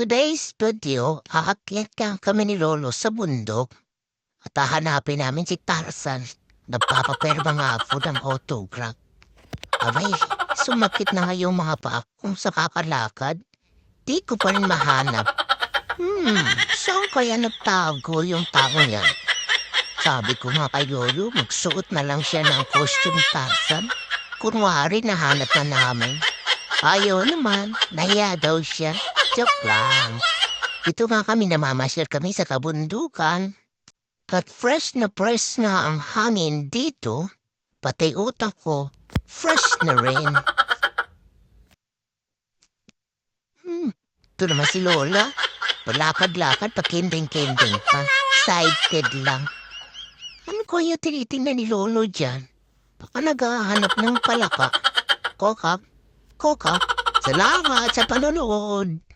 today's video, aakyat kami ni Lolo sa bundok at hahanapin namin si Tarzan. Nagpapaperma nga po ng autograph. Abay, sumakit na nga yung mga paa kung sa kakalakad. Di ko pa rin mahanap. Saan kaya nagtago yung tao yan? Sabi ko nga kay Lolo, magsuot na lang siya ng costume Tarzan. Kunwari nahanap na namin. Ayaw naman, nahiya daw siya. Joke lang. Ito nga kami namamasyal kami sa kabundukan. At fresh na ang hangin dito, pati utak ko, fresh na rin. Ito naman si Lola. Palakad-lakad, pakinding-kinding pa. Excited lang. Ano kaya tinitingnan ni Lolo dyan? Baka naghahanap ng palaka. Kokak. Salamat sa panonood.